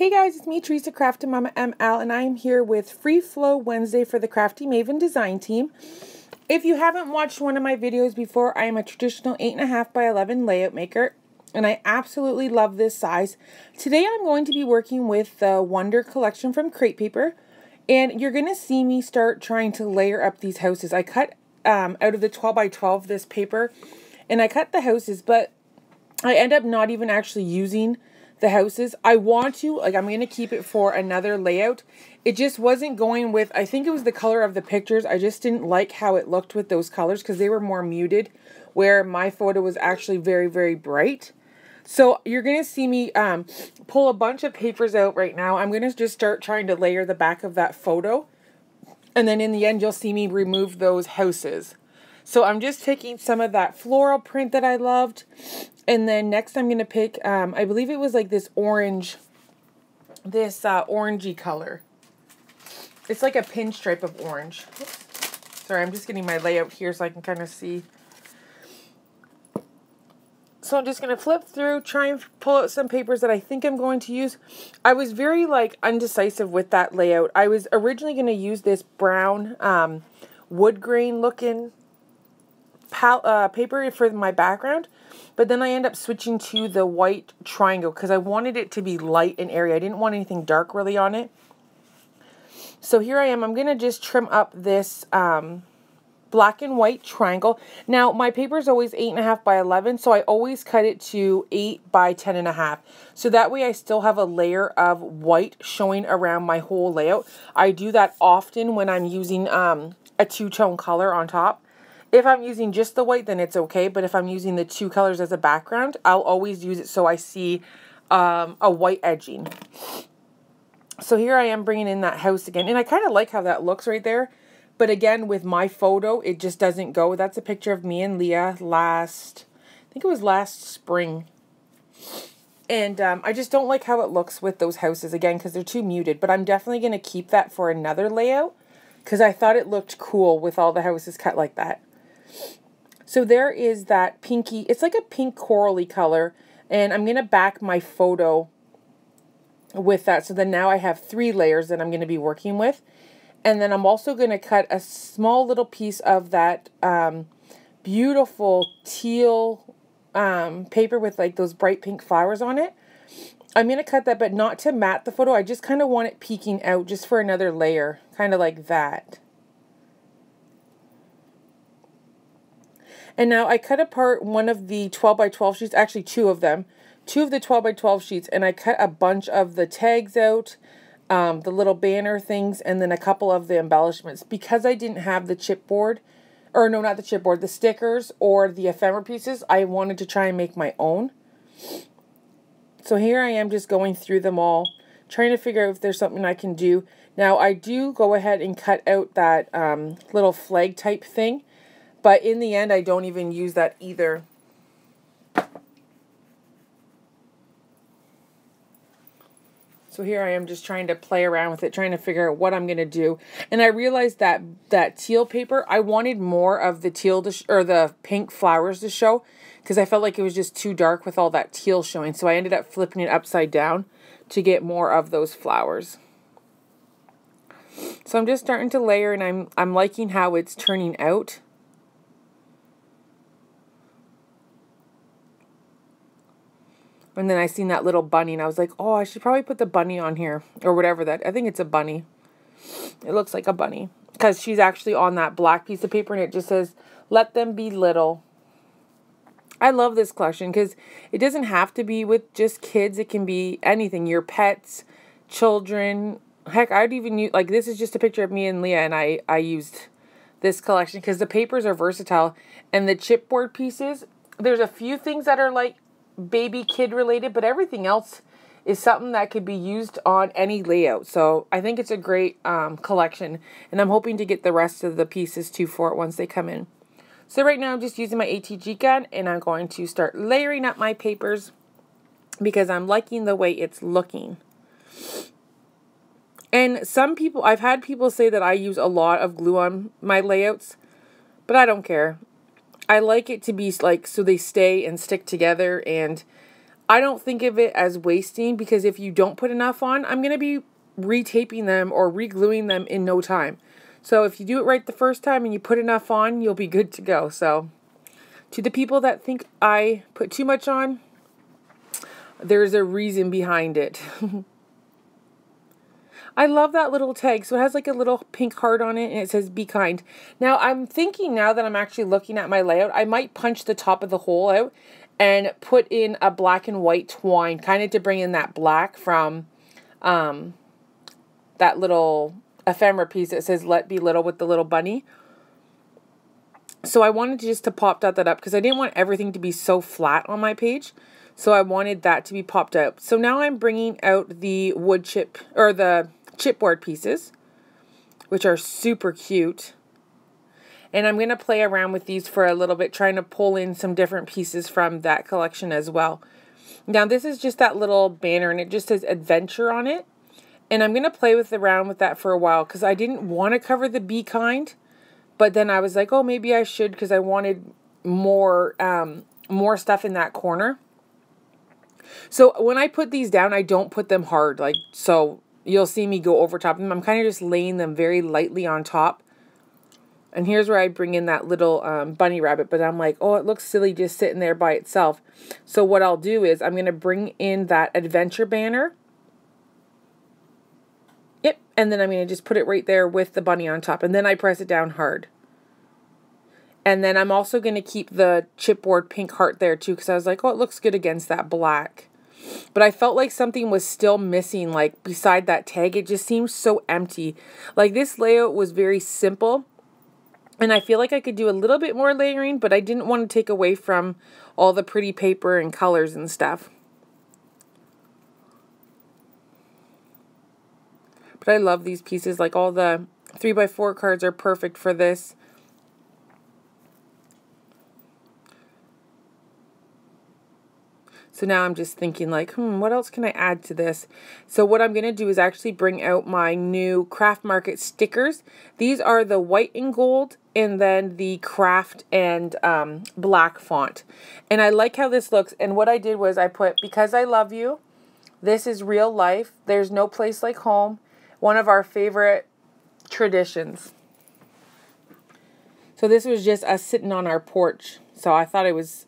Hey guys, it's me, Teresa, craftinmommaml, and I am here with Free Flow Wednesday for the Crafty Maven design team. If you haven't watched one of my videos before, I am a traditional 8.5 by 11 layout maker, and I absolutely love this size. Today I'm going to be working with the Wonder collection from Crate Paper, and you're going to see me start trying to layer up these houses. I cut out of the 12 by 12 this paper, and I cut the houses, but I end up not even actually using the houses. I want to, I'm going to keep it for another layout. It just wasn't going with, I think it was the color of the pictures. I just didn't like how it looked with those colors because they were more muted, where my photo was actually very, very bright. So you're going to see me pull a bunch of papers out right now. I'm going to just start trying to layer the back of that photo. And then in the end, you'll see me remove those houses. So I'm just taking some of that floral print that I loved. And then next I'm going to pick, I believe it was like this orange, orangey color. It's like a pinstripe of orange. Oops. Sorry, I'm just getting my layout here so I can kind of see. So I'm just going to flip through, try and pull out some papers that I think I'm going to use. I was very undecisive with that layout. I was originally going to use this brown wood grain looking paper for my background, but then I end up switching to the white triangle because I wanted it to be light and airy. I didn't want anything dark really on it. So here I am. I'm going to just trim up this black and white triangle. Now my paper is always 8.5 by 11, so I always cut it to 8 by 10.5. So that way I still have a layer of white showing around my whole layout. I do that often when I'm using a two-tone color on top. If I'm using just the white, then it's okay. But if I'm using the two colors as a background, I'll always use it so I see a white edging. So here I am bringing in that house again. And I kind of like how that looks right there. But again, with my photo, it just doesn't go. That's a picture of me and Leah I think it was last spring. And I just don't like how it looks with those houses again because they're too muted. But I'm definitely going to keep that for another layout because I thought it looked cool with all the houses cut like that. So there is that pinky, it's like a pink corally color, and I'm going to back my photo with that. So then now I have 3 layers that I'm going to be working with. And then I'm also going to cut a small little piece of that beautiful teal paper with like those bright pink flowers on it. I'm going to cut that, but not to matte the photo. I just kind of want it peeking out just for another layer, kind of like that. And now I cut apart one of the 12 by 12 sheets, actually 2 of them, 2 of the 12 by 12 sheets, and I cut a bunch of the tags out, the little banner things, and then a couple of the embellishments. Because I didn't have the chipboard, or no, not the chipboard, the stickers or the ephemera pieces, I wanted to try and make my own. So here I am just going through them all, trying to figure out if there's something I can do. Now I do go ahead and cut out that little flag type thing. But in the end, I don't even use that either. So here I am just trying to play around with it, trying to figure out what I'm going to do. And I realized that that teal paper, I wanted more of the teal or the pink flowers to show because I felt like it was just too dark with all that teal showing. So I ended up flipping it upside down to get more of those flowers. So I'm just starting to layer, and I'm liking how it's turning out. And then I seen that little bunny, and I was like, oh, I should probably put the bunny on here, or whatever that, I think it's a bunny. It looks like a bunny, because she's actually on that black piece of paper, and it just says, let them be little. I love this collection, because it doesn't have to be with just kids. It can be anything, your pets, children. Heck, I'd even use, like, this is just a picture of me and Leah, and I used this collection, because the papers are versatile, and the chipboard pieces, there's a few things that are, like, baby kid related, but everything else is something that could be used on any layout. So I think it's a great collection, and I'm hoping to get the rest of the pieces too for it once they come in. So right now I'm just using my ATG gun, and I'm going to start layering up my papers because I'm liking the way it's looking. And some people, I've had people say that I use a lot of glue on my layouts, but I don't care. I like it to be like so they stay and stick together, and I don't think of it as wasting, because if you don't put enough on, I'm going to be retaping them or re-gluing them in no time. So if you do it right the first time and you put enough on, you'll be good to go. So to the people that think I put too much on, there's a reason behind it. I love that little tag. So it has like a little pink heart on it and it says be kind. Now I'm thinking, now that I'm actually looking at my layout, I might punch the top of the hole out and put in a black and white twine, kind of to bring in that black from that little ephemera piece that says let be little with the little bunny. So I wanted just to pop that up because I didn't want everything to be so flat on my page. So I wanted that to be popped out. So now I'm bringing out the wood chip, or the chipboard pieces, which are super cute. And I'm going to play around with these for a little bit, trying to pull in some different pieces from that collection as well. Now this is just that little banner and it just says adventure on it. And I'm going to play around with that for a while because I didn't want to cover the be kind. But then I was like, oh, maybe I should, because I wanted more stuff in that corner. So when I put these down, I don't put them hard. Like, so you'll see me go over top of them. I'm kind of just laying them very lightly on top. And here's where I bring in that little bunny rabbit. But I'm like, oh, it looks silly just sitting there by itself. So what I'll do is I'm going to bring in that adventure banner. Yep. And then I'm going to just put it right there with the bunny on top. And then I press it down hard. And then I'm also going to keep the chipboard pink heart there too, because I was like, oh, it looks good against that black. But I felt like something was still missing, like beside that tag. It just seems so empty. Like this layout was very simple. And I feel like I could do a little bit more layering, but I didn't want to take away from all the pretty paper and colors and stuff. But I love these pieces. Like all the 3x4 cards are perfect for this. So now I'm just thinking like, what else can I add to this? So what I'm going to do is actually bring out my new Craft Market stickers. These are the white and gold and then the craft and black font. And I like how this looks. And what I did was I put, because I love you, this is real life, there's no place like home, one of our favorite traditions. So this was just us sitting on our porch. So I thought it was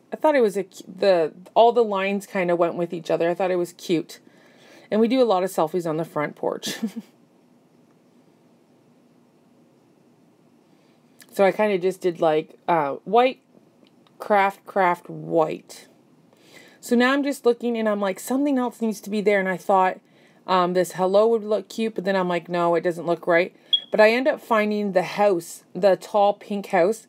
all the lines kind of went with each other. I thought it was cute. And we do a lot of selfies on the front porch. So I kind of just did like white, craft, white. So now I'm just looking and I'm like, something else needs to be there. And I thought this hello would look cute, but then I'm like, no, it doesn't look right. But I end up finding the house, the tall pink house.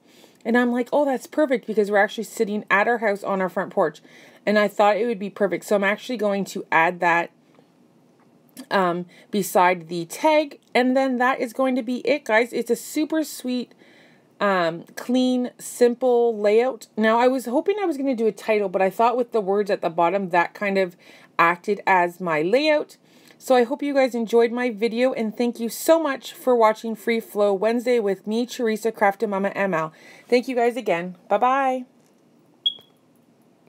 And I'm like, oh, that's perfect because we're actually sitting at our house on our front porch. And I thought it would be perfect. So I'm actually going to add that beside the tag. And then that is going to be it, guys. It's a super sweet, clean, simple layout. Now, I was hoping I was going to do a title, but I thought with the words at the bottom, that kind of acted as my layout. So I hope you guys enjoyed my video, and thank you so much for watching Free Flow Wednesday with me, Teresa, craftinmommaml. Thank you guys again. Bye-bye.